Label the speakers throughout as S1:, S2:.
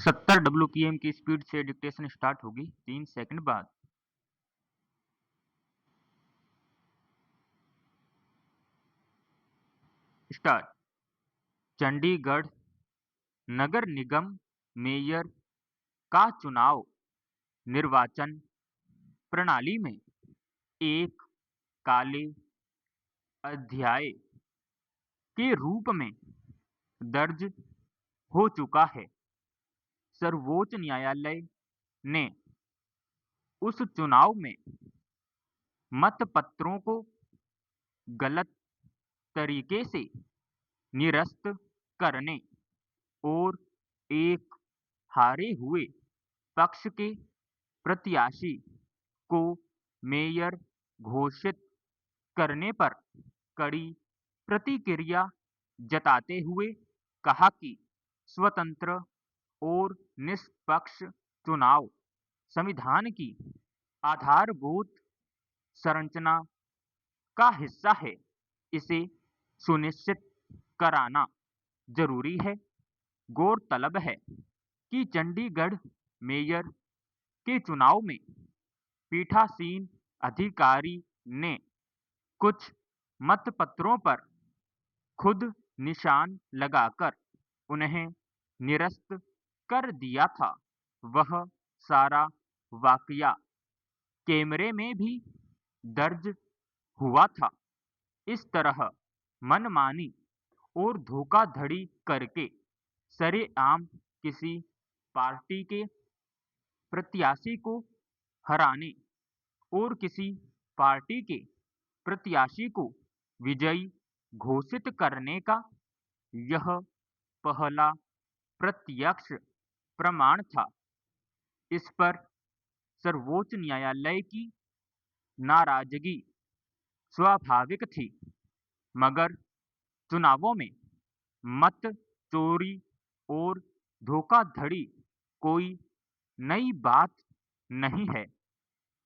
S1: 70 WPM की speed से dictation start होगी 3 सेकंड बाद। स्टार्ट। चंडीगढ़ नगर निगम मेयर का चुनाव निर्वाचन प्रणाली में एक काले अध्याय के रूप में दर्ज हो चुका है। सर्वोच्च न्यायालय ने उस चुनाव में मतपत्रों को गलत तरीके से निरस्त करने और एक हारे हुए पक्ष के प्रत्याशी को मेयर घोषित करने पर कड़ी प्रतिक्रिया जताते हुए कहा कि स्वतंत्र और निष्पक्ष चुनाव संविधान की आधारभूत संरचना का हिस्सा है। इसे सुनिश्चित कराना जरूरी है। गौरतलब है कि चंडीगढ़ मेयर के चुनाव में पीठासीन अधिकारी ने कुछ मतपत्रों पर खुद निशान लगाकर उन्हें निरस्त कर दिया था। वह सारा वाकया कैमरे में भी दर्ज हुआ था। इस तरह मनमानी और धोखाधड़ी करके सरेआम किसी पार्टी के प्रत्याशी को हराने और किसी पार्टी के प्रत्याशी को विजयी घोषित करने का यह पहला प्रत्यक्ष प्रमाण था। इस पर सर्वोच्च न्यायालय की नाराजगी स्वाभाविक थी, मगर चुनावों में मत चोरी और धोखाधड़ी कोई नई बात नहीं है।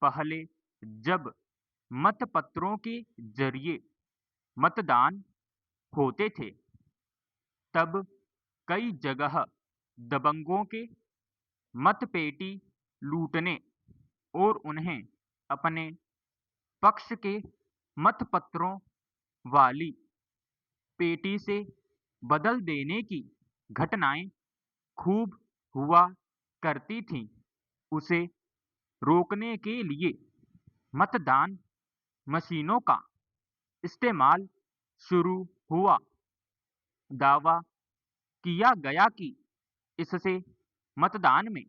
S1: पहले जब मतपत्रों के जरिए मतदान होते थे, तब कई जगह दबंगों के मतपेटी लूटने और उन्हें अपने पक्ष के मतपत्रों वाली पेटी से बदल देने की घटनाएं खूब हुआ करती थीं। उसे रोकने के लिए मतदान मशीनों का इस्तेमाल शुरू हुआ। दावा किया गया कि इससे मतदान में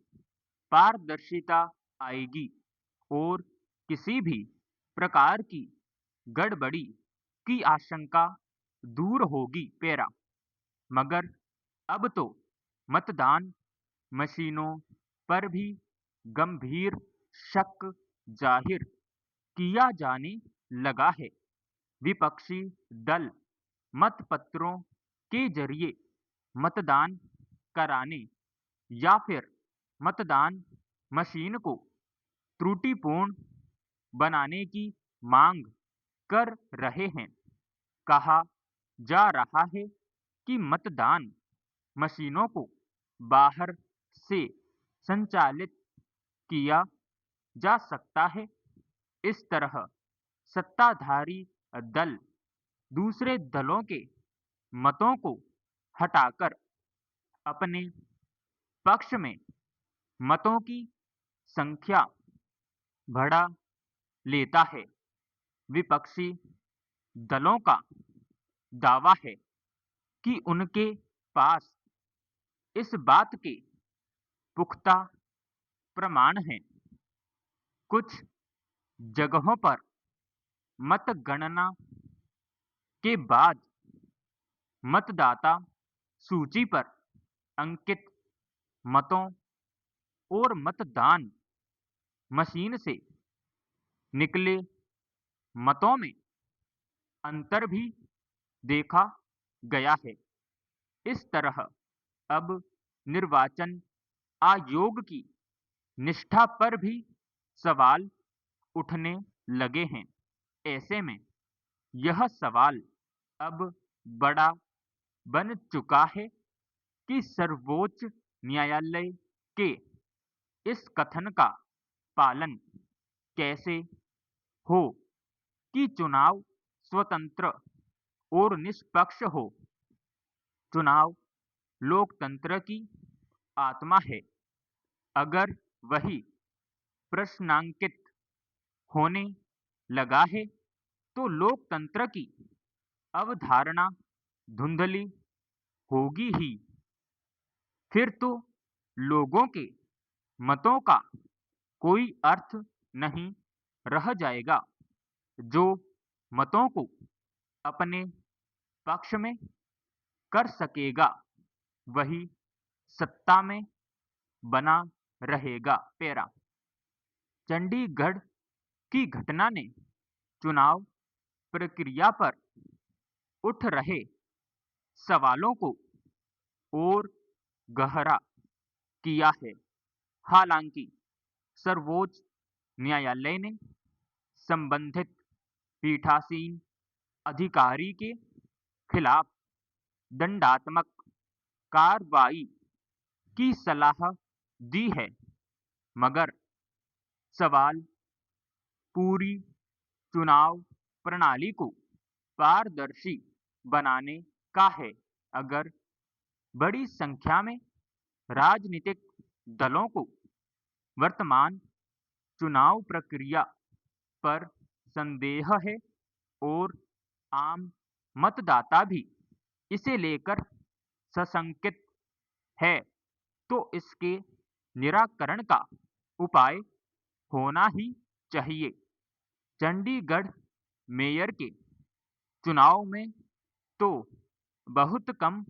S1: पारदर्शिता आएगी और किसी भी प्रकार की गड़बड़ी की आशंका दूर होगी। पैरा। मगर अब तो मतदान मशीनों पर भी गंभीर शक जाहिर किया जाने लगा है। विपक्षी दल मतपत्रों के जरिए मतदान कराने या फिर मतदान मशीन को त्रुटिपूर्ण बनाने की मांग कर रहे हैं। कहा जा रहा है कि मतदान मशीनों को बाहर से संचालित किया जा सकता है। इस तरह सत्ताधारी दल दूसरे दलों के मतों को हटाकर अपने पक्ष में मतों की संख्या बढ़ा लेता है। विपक्षी दलों का दावा है कि उनके पास इस बात के पुख्ता प्रमाण हैं। कुछ जगहों पर मतगणना के बाद मतदाता सूची पर अंकित मतों और मतदान मशीन से निकले मतों में अंतर भी देखा गया है। इस तरह अब निर्वाचन आयोग की निष्ठा पर भी सवाल उठने लगे हैं। ऐसे में यह सवाल अब बड़ा बन चुका है कि सर्वोच्च न्यायालय के इस कथन का पालन कैसे हो कि चुनाव स्वतंत्र और निष्पक्ष हो। चुनाव लोकतंत्र की आत्मा है। अगर वही प्रश्नांकित होने लगा है तो लोकतंत्र की अवधारणा धुंधली होगी ही। फिर तो लोगों के मतों का कोई अर्थ नहीं रह जाएगा। जो मतों को अपने पक्ष में कर सकेगा वही सत्ता में बना रहेगा। पैरा। चंडीगढ़ की घटना ने चुनाव प्रक्रिया पर उठ रहे सवालों को और गहरा किया है। हालांकि सर्वोच्च न्यायालय ने संबंधित पीठासीन अधिकारी के खिलाफ दंडात्मक कार्रवाई की सलाह दी है, मगर सवाल पूरी चुनाव प्रणाली को पारदर्शी बनाने का है। अगर बड़ी संख्या में राजनीतिक दलों को वर्तमान चुनाव प्रक्रिया पर संदेह है और आम मतदाता भी इसे लेकर सशंकित है, तो इसके निराकरण का उपाय होना ही चाहिए। चंडीगढ़ मेयर के चुनाव में तो बहुत कम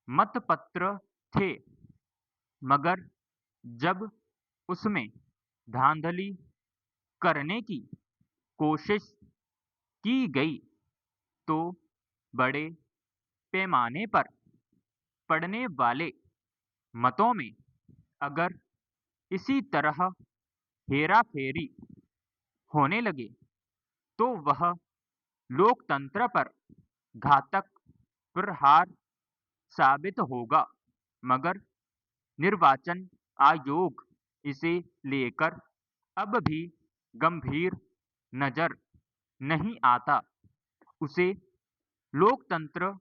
S1: मतपत्र थे, मगर जब उसमें धांधली करने की कोशिश की गई तो बड़े पैमाने पर पड़ने वाले मतों में अगर इसी तरह हेराफेरी होने लगे तो वह लोकतंत्र पर घातक प्रहार साबित होगा। मगर निर्वाचन आयोग इसे लेकर अब भी गंभीर नजर नहीं आता। उसे लोकतंत्र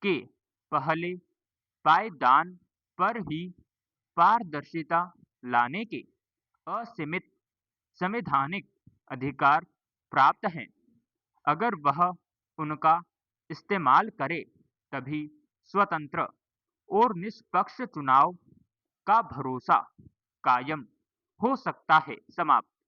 S1: के पहले पायदान पर ही पारदर्शिता लाने के असीमित संवैधानिक अधिकार प्राप्त हैं। अगर वह उनका इस्तेमाल करे तभी स्वतंत्र और निष्पक्ष चुनाव का भरोसा कायम हो सकता है। समाप्त।